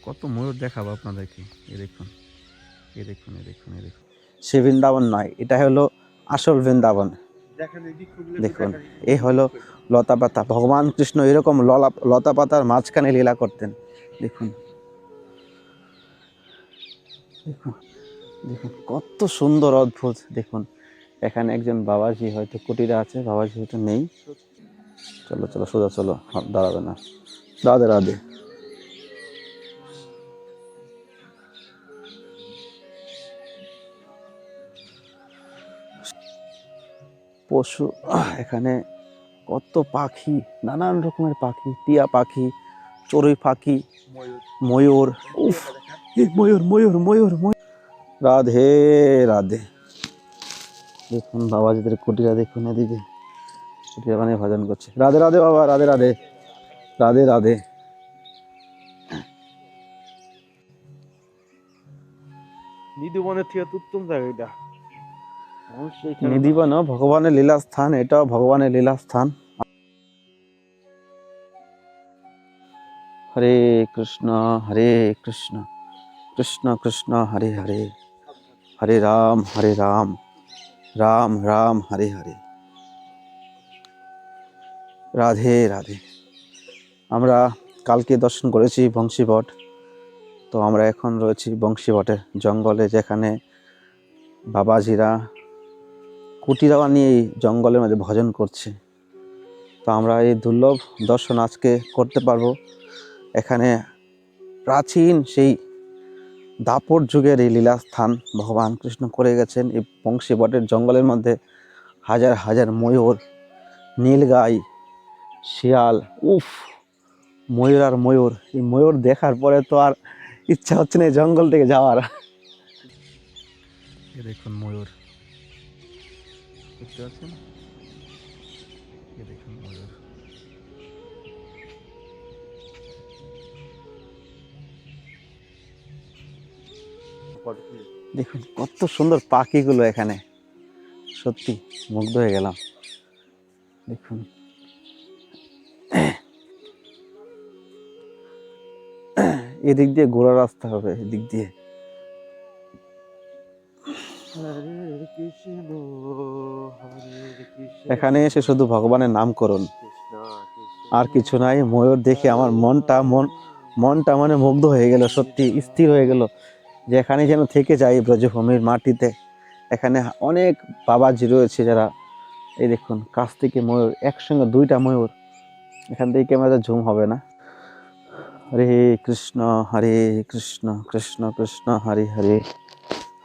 কত ময়ূর দেখাবো আপনাদেরকে। এ দেখুন, এ দেখুন, এ দেখুন, এ দেখুন। সে বৃন্দাবন নয়, এটা হলো আসল বৃন্দাবন। দেখুন, এই হলো লতা পাতা। ভগবান কৃষ্ণ এরকম লতা পাতার মাঝখানে লীলা করতেন। দেখুন, দেখুন, দেখুন কত সুন্দর, অদ্ভুত। দেখুন, এখানে একজন বাবাজি হয়তো কুটিরে আছে, বাবাজি হয়তো নেই। চলো চলো, সোজা চলো, দাঁড়াবে না। রাধে রাধে। পশু, এখানে কত পাখি, নানান রকমের পাখি, টিয়া পাখি, চড়ুই পাখি, ময়ূর। উফ, ময়ূর ময়ূর ময়ূর ময়ূর। রাধে রাধে। দেখুন বাবাজিদের কুটিরা, দেখুন এদিকে কুটিরা মানে ভজন করছে। রাধে রাধে বাবা, রাধে রাধে, রাধে রাধে। নিধিবনের থেকে তো উত্তম জায়গা এটা। নিধিবন ভগবানের লীলা স্থান, এটাও ভগবানের লীলা স্থান। হরে কৃষ্ণ হরে কৃষ্ণ, কৃষ্ণ কৃষ্ণ হরে হরে, হরে রাম রাম রাম হরে হরে। রাধে রাধে। আমরা কালকে দর্শন করেছি বংশীবট, তো আমরা এখন রয়েছি বংশীবটের জঙ্গলে, যেখানে বাবাজিরা কুটিরা বানিয়ে জঙ্গলের মধ্যে ভজন করছে। তো আমরা এই দুর্লভ দর্শন আজকে করতে পারবো। এখানে প্রাচীন সেই দাপর যুগের এই লীলাস্থান ভগবান কৃষ্ণ করে গেছেন। এই বংশীবটের জঙ্গলের মধ্যে হাজার হাজার ময়ূর, নীলগাই, শিয়াল, উফ, ময়ূর আর ময়ূর। এই ময়ূর দেখার পরে তো আর ইচ্ছা হচ্ছে না এই জঙ্গল থেকে যাওয়ার। এ দেখুন ময়ূর, দেখতে পাচ্ছেন? এ দেখুন ময়ূর। দেখুন কত সুন্দর পাখিগুলো এখানে, সত্যি মুগ্ধ হয়ে গেলাম। দেখুন, এদিক দিয়ে ঘোড়া রাস্তা হবে, এদিক দিয়ে। এখানে এসে শুধু ভগবানের নাম করুন, আর কিছু নাই। ময়ূর দেখে আমার মনটা মানে মুগ্ধ হয়ে গেল, সত্যি স্থির হয়ে গেল যে এখানে যেন থেকে যাই ব্রজভূমির মাটিতে। এখানে অনেক বাবাজি রয়েছে যারা, এই দেখুন কাছ থেকে ময়ূর, একসঙ্গে দুইটা ময়ূর। এখান থেকে ক্যামেরা জুম হবে না। হরে কৃষ্ণ কৃষ্ণ কৃষ্ণ হরে হরে,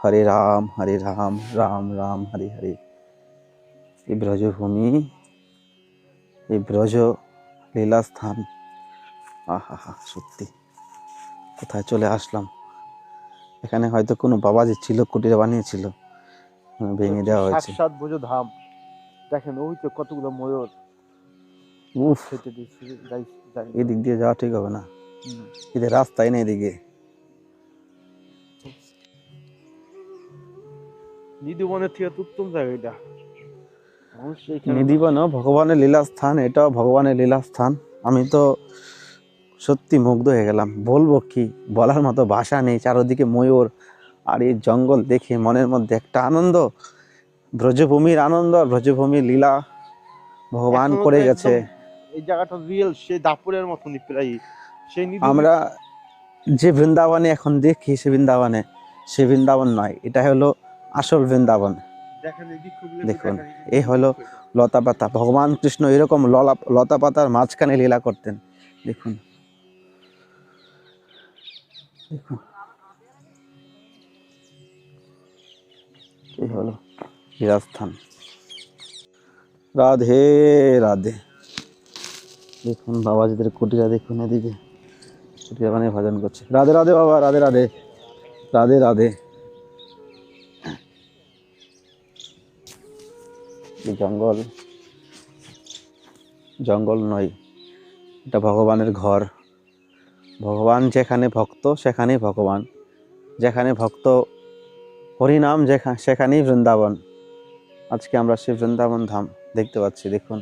হরে রাম রাম রাম হরে হরে। এই ব্রজভূমি, এই ব্রজ লীলাস্থান, আহা হা, সত্যি কোথায় চলে আসলাম। এখানে হয়তো কোনো বাবাজি ছিল, কুটির বানিয়েছিল, ভেঙে দেওয়া হয়েছে। সাত বোঝো ধাম। দেখেন ওই তো কতগুলো ময়ূর। উফ, খেতে দিচ্ছি, যাই এদিক দিয়ে যাওয়া ঠিক হবে না, এদের রাস্তাই নেই এদিকে। নিধিবনের থেকে তো উত্তম জায়গা এটা। নিধিবন ভগবানের লীলা স্থান, এটাও ভগবানের লীলা স্থান। আমি তো সত্যি মুগ্ধ হয়ে গেলাম, বলবো কি, বলার মতো ভাষা নেই। চারদিকে ময়ূর আর এই জঙ্গল দেখে মনের মধ্যে একটা আনন্দ, ব্রজভূমির আনন্দ, ব্রজভূমির লীলা ভগবান করে গেছে। এই জায়গাটা রিয়েল সেই দাপুরের মতনই প্রায়। সেই আমরা যে বৃন্দাবনে এখন দেখি, সে বৃন্দাবন নয়, এটা হলো আসল বৃন্দাবন। দেখুন, এই হলো লতা পাতা। ভগবান কৃষ্ণ এরকম লতা পাতার মাঝখানে লীলা করতেন। দেখুন, দেখুন, এই হলো লীলাস্থান। রাধে রাধে। দেখুন বাবাজিদের কুটিরা, দেখুন এদিকে কুটিরা মানে ভজন করছে। রাধে রাধে বাবা, রাধে রাধে, রাধে রাধে। এই জঙ্গল নয়, এটা ভগবানের ঘর। ভগবান যেখানে ভক্ত সেখানেই ভগবান, যেখানে ভক্ত হরিনাম সেখানেই বৃন্দাবন। আজকে আমরা সেই বৃন্দাবন ধাম দেখতে পাচ্ছি। দেখুন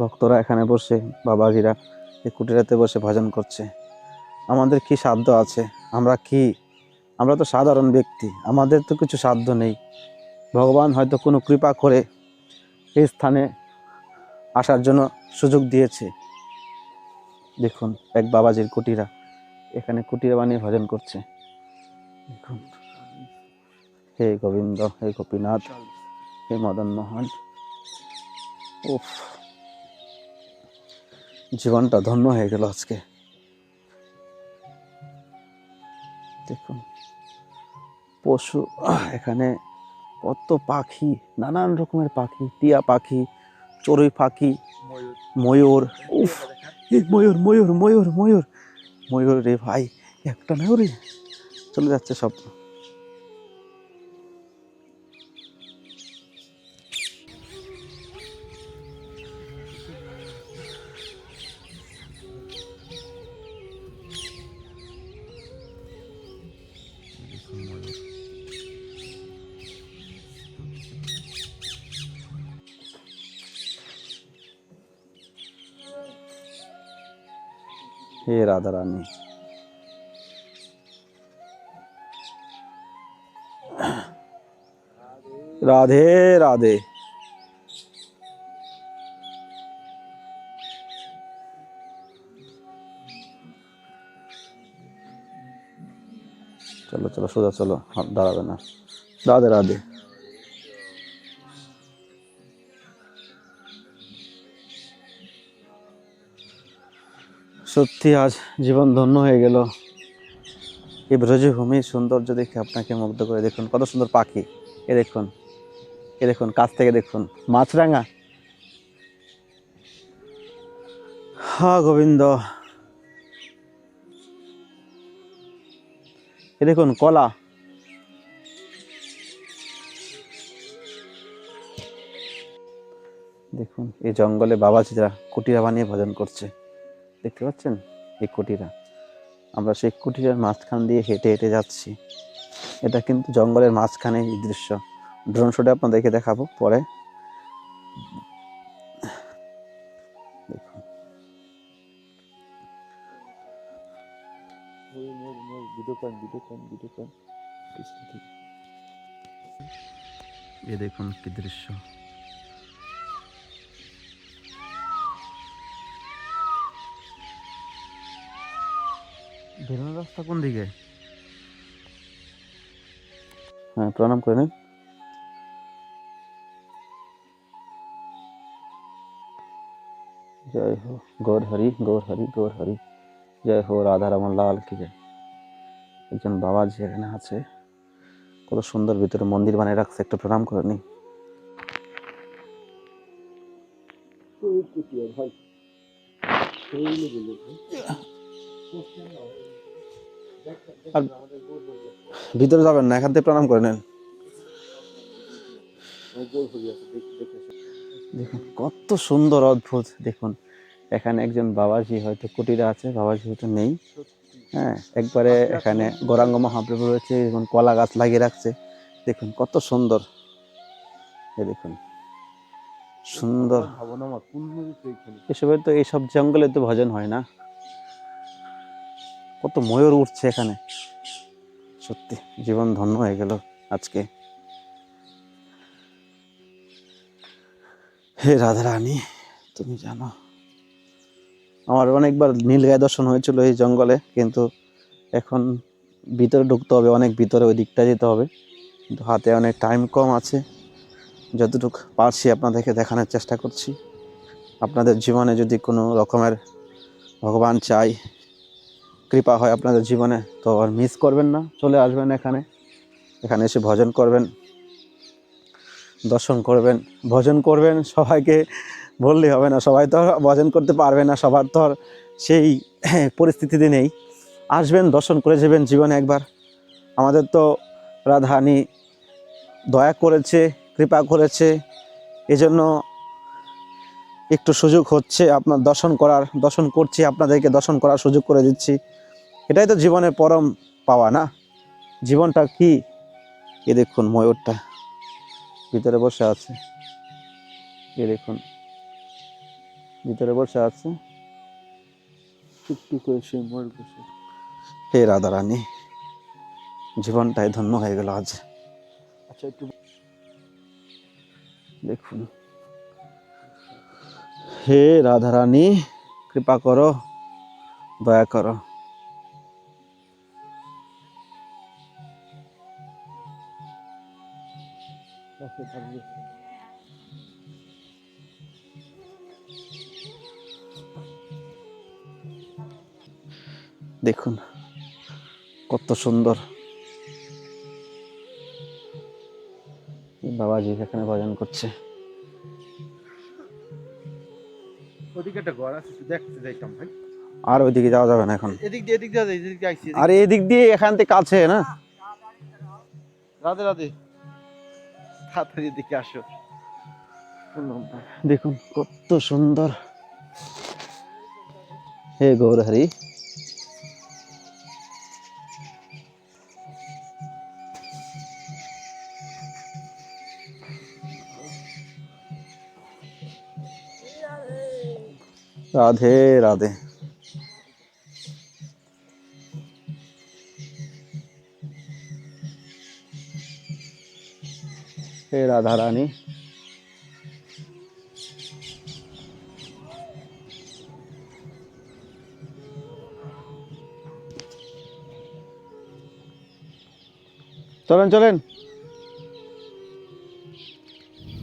ভক্তরা এখানে বসে, বাবাজিরা এই কুটিরাতে বসে ভজন করছে। আমাদের কি সাধ্য আছে? আমরা তো সাধারণ ব্যক্তি, আমাদের তো কিছু সাধ্য নেই। ভগবান হয়তো কোনো কৃপা করে এই স্থানে আসার জন্য সুযোগ দিয়েছে। দেখুন এক বাবাজির কুটিরা, এখানে কুটিরা বানিয়ে ভজন করছে। দেখুন, হে গোবিন্দ, হে গোপীনাথ, হে মদন মোহন। উফ, জীবনটা ধন্য হয়ে গেল আজকে। দেখুন পশু, এখানে কত পাখি, নানান রকমের পাখি, টিয়া পাখি, চড়ুই পাখি, ময়ূর। উফ, এই ময়ূর ময়ূর ময়ূর ময়ূর ময়ূর রে ভাই, একটা না রে, চলে যাচ্ছে সব। হে রাধা রানী, রাধে রাধে। চলো চলো সোজা চলো, হাত দাঁড়াবে না। রাধে রাধে। সত্যি আজ জীবন ধন্য হয়ে গেল। এই ব্রজভূমির সৌন্দর্য দেখে আপনাকে মুগ্ধ করে। দেখুন কত সুন্দর পাখি, এ দেখুন, এ দেখুন কাছ থেকে দেখুন, মাছরাঙা। হা গোবিন্দ। এ দেখুন কলা। দেখুন এই জঙ্গলে বাবাজিরা কুটিরা বানিয়ে ভজন করছে, দেখতে পাচ্ছেন এই কুটিরা। আমরা সেই কুটিরার মাঝখান দিয়ে হেঁটে হেঁটে যাচ্ছি। এটা কিন্তু জঙ্গলের মাঝখানে এই দৃশ্য। ড্রোন শটে আপনাদেরকে দেখাবো পরে। দেখুন এ দেখুন কি দৃশ্য। বেরোনোর রাস্তা কোন দিকে? হ্যাঁ, প্রণাম করে নিন। জয় হো গৌর হরি, গৌর হরি, গৌর হরি। জয় হো রাধা রমন লাল কি জয়। একজন বাবাজি এখানে আছে, কত সুন্দর ভিতরে মন্দির বানিয়ে রাখছে, একটু প্রণাম করে নি। আর ভিতরে যাবেন না, এখান থেকে প্রণাম করে নেন। দেখুন কত সুন্দর অদ্ভুত। দেখুন এখানে একজন বাবাজি হয়তো কুটিরে আছে, বাবাজি হয়তো নেই। হ্যাঁ, একবারে এখানে গৌরাঙ্গ মহাপ্রভু রয়েছে, এবং কলা গাছ লাগিয়ে রাখছে। দেখুন কত সুন্দর, এ দেখুন সুন্দর। এসবের তো, এইসব জঙ্গলে তো ভজন হয় না। কত ময়ূর উঠছে এখানে, সত্যি জীবন ধন্য হয়ে গেল আজকে। হে রাধা রানী, তুমি জানো আমার অনেকবার নীলগাই দর্শন হয়েছিল এই জঙ্গলে, কিন্তু এখন ভিতরে ঢুকতে হবে, অনেক ভিতরে, ওই দিকটা যেতে হবে, কিন্তু হাতে অনেক টাইম কম আছে। যতটুকু পারছি আপনাদেরকে দেখানোর চেষ্টা করছি। আপনাদের জীবনে যদি কোনো রকমের ভগবান চাই, কৃপা হয় আপনাদের জীবনে, তো আর মিস করবেন না, চলে আসবেন এখানে। এখানে এসে ভজন করবেন, দর্শন করবেন, ভজন করবেন। সবাইকে বললেই হবে না, সবাই তো আর ভজন করতে পারবে না, সবার তো আর সেই পরিস্থিতিতে নেই। আসবেন, দর্শন করে যাবেন জীবনে একবার। আমাদের তো রাধারানী দয়া করেছে, কৃপা করেছে, এজন্য একটু সুযোগ হচ্ছে আপনার দর্শন করছি, আপনাদেরকে দর্শন করার সুযোগ করে দিচ্ছি। এটাই তো জীবনের পরম পাওয়া না। জীবনটা কি, এ দেখুন ময়ূরটা ভিতরে বসে আছে, এ দেখুন ভিতরে বসে আছে, টুকটুক করে সেই ময়ূর বসে। হে রাধারানী, জীবনটাই ধন্য হয়ে গেল আজ। আচ্ছা একটু দেখুন, হে রাধারানী, কৃপা করো, দয়া করো। দেখুন কত সুন্দর বাবাজি এখানে ভজন করছে। ওদিকে একটা ঘর আছে, একটু দেখতে যাইতাম ভাই। আর ওইদিকে যাওয়া যাবে না এখন। এদিক দিয়ে এদিক দিয়ে আইছি। আর এদিক দিয়ে এখান থেকে কাছে না। রাধে রাধে, তাড়াতাড়ি এদিকে আসো। দেখুন কত সুন্দর। হে গৌরহরি, রাধে রাধে। হে রাধা রানী, চলেন চলেন।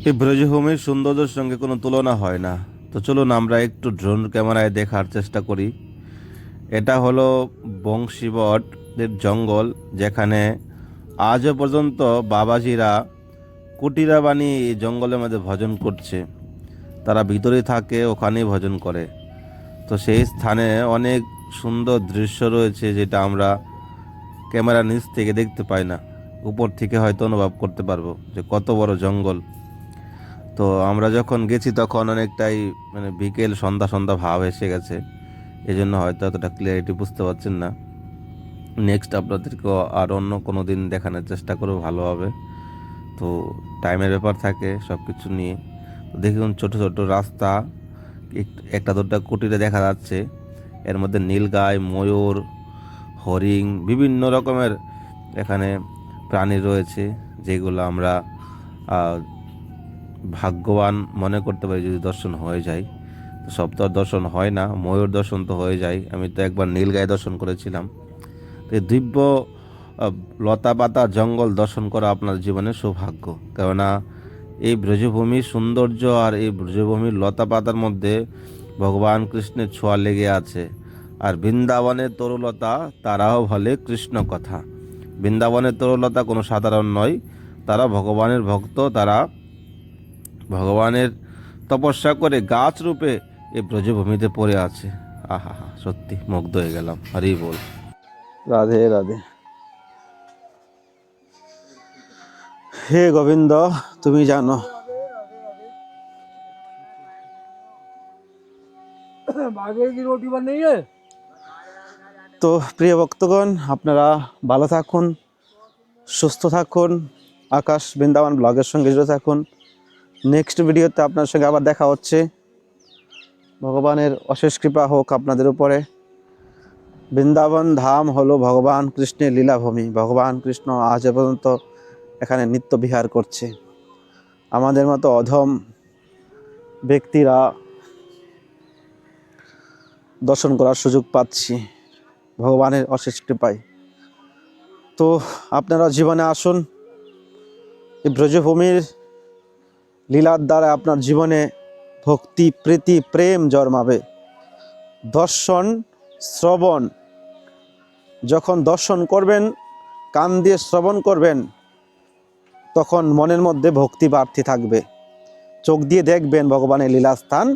এই ব্রজভূমির সৌন্দর্যের সঙ্গে কোনো তুলনা হয় না। তো চলুন আমরা একটু ড্রোন ক্যামেরায় দেখার চেষ্টা করি। এটা হলো বংশীবটের জঙ্গল, যেখানে আজও পর্যন্ত বাবাজিরা কুটিরা বানিয়ে এই জঙ্গলের মধ্যে ভজন করছে। তারা ভিতরে থাকে, ওখানেই ভজন করে। তো সেই স্থানে অনেক সুন্দর দৃশ্য রয়েছে, যেটা আমরা ক্যামেরা নিচ থেকে দেখতে পাই না। উপর থেকে হয়তো অনুভব করতে পারবো যে কত বড় জঙ্গল। তো আমরা যখন গেছি তখন অনেকটাই বিকেল সন্ধ্যা সন্ধ্যা ভাব এসে গেছে, এই জন্য হয়তো এতটা ক্লিয়ারিটি বুঝতে পারছেন না। নেক্সট আপনাদেরকে আর অন্য কোনো দিন দেখানোর চেষ্টা করবো ভালোভাবে। তো টাইমের ব্যাপার থাকে সব কিছু নিয়ে। তো দেখুন ছোট ছোট রাস্তা, একটা দুটা কুটিরে দেখা যাচ্ছে। এর মধ্যে নীলগাই, ময়ূর, হরিণ, বিভিন্ন রকমের এখানে প্রাণী রয়েছে, যেগুলো আমরা ভাগ্যবান মনে করতে পারি যদি দর্শন হয়ে যায়। তো সব তো আর দর্শন হয় না, ময়ূর দর্শন তো হয়ে যায়। আমি তো একবার নীলগাই দর্শন করেছিলাম। তো এই দিব্য লতা পাতা জঙ্গল দর্শন করা আপনার জীবনের সৌভাগ্য। কেননা এই ব্রজভূমির সৌন্দর্য আর এই ব্রজভূমির লতা পাতার মধ্যে ভগবান কৃষ্ণের ছোঁয়া লেগে আছে। আর বৃন্দাবনের তরুলতা তারাও বলে কৃষ্ণ কথা। বৃন্দাবনের তরুলতা কোনো সাধারণ নয়, তারা ভগবানের ভক্ত, তারা ভগবানের তপস্যা করে গাছ রূপে এই ব্রজভূমিতে পড়ে আছে। আহা হা, সত্যি মুগ্ধ হয়ে গেলাম। হরি বল। রাধে রাধে। হে গোবিন্দ, তুমি জানো। তো প্রিয় ভক্তগণ, আপনারা ভালো থাকুন, সুস্থ থাকুন, আকাশ বৃন্দাবন ব্লগের সঙ্গে জুড়ে থাকুন। নেক্সট ভিডিওতে আপনার সঙ্গে আবার দেখা হচ্ছে। ভগবানের অশেষ কৃপা হোক আপনাদের উপরে। বৃন্দাবন ধাম হলো ভগবান কৃষ্ণের লীলাভূমি। ভগবান কৃষ্ণ আজ পর্যন্ত এখানে নিত্য বিহার করছে। আমাদের মতো অধম ব্যক্তিরা দর্শন করার সুযোগ পাচ্ছি ভগবানের অশেষ কৃপায়। তো আপনারা জীবনে আসুন, এই ব্রজভূমির লীলার দ্বারা আপনার জীবনে ভক্তি, প্রীতি, প্রেম জন্মাবে। দর্শন, শ্রবণ, যখন দর্শন করবেন, কান দিয়ে শ্রবণ করবেন, তখন মনের মধ্যে ভক্তি বাড়তে থাকবে। চোখ দিয়ে দেখবেন ভগবানের লীলা স্থান,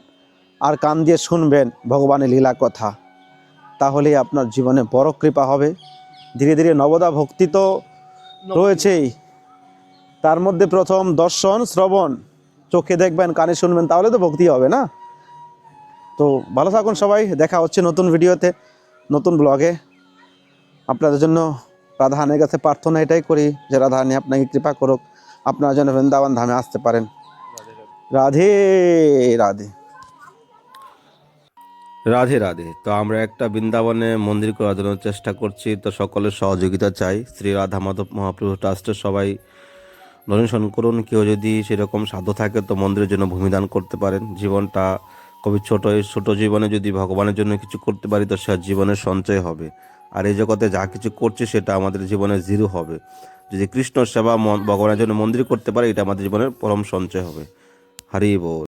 আর কান দিয়ে শুনবেন ভগবানের লীলা কথা। তাহলেই আপনার জীবনে বড় কৃপা হবে। ধীরে ধীরে নবদা ভক্তি তো রয়েছেই, তার মধ্যে প্রথম দর্শন, শ্রবণ, চোখে দেখবেন, কানে শুনবেন, তাহলে তো ভক্তি হবে না। তো ভালো থাকুন সবাই, দেখা হচ্ছে নতুন ভিডিওতে, নতুন ব্লগে। আপনাদের জন্য রাধারানীর কাছে প্রার্থনা এটাই করি যে রাধারানী আপনাকে কৃপা করুক, আপনারা যেন বৃন্দাবন ধামে আসতে পারেন। রাধে রাধে। রাধে রাধে। তো আমরা একটা বৃন্দাবনে মন্দির করার জন্য চেষ্টা করছি, তো সকলের সহযোগিতা চাই। শ্রী রাধা মাধব মহাপ্রভু ট্রাস্টের সবাই ডোনেশন করুন। কেউ যদি সেরকম সাধ্য থাকে তো মন্দিরের জন্য ভূমিদান করতে পারেন। জীবনটা খুবই ছোট, এই ছোট জীবনে যদি ভগবানের জন্য কিছু করতে পারি তো সে জীবনের সঞ্চয় হবে। আর এই জগতে যা কিছু করছি সেটা আমাদের জীবনের জিরো হবে। যদি কৃষ্ণ সেবা ভগবানের জন্য মন্দির করতে পারি, এটা আমাদের জীবনের পরম সঞ্চয় হবে। হরি বল।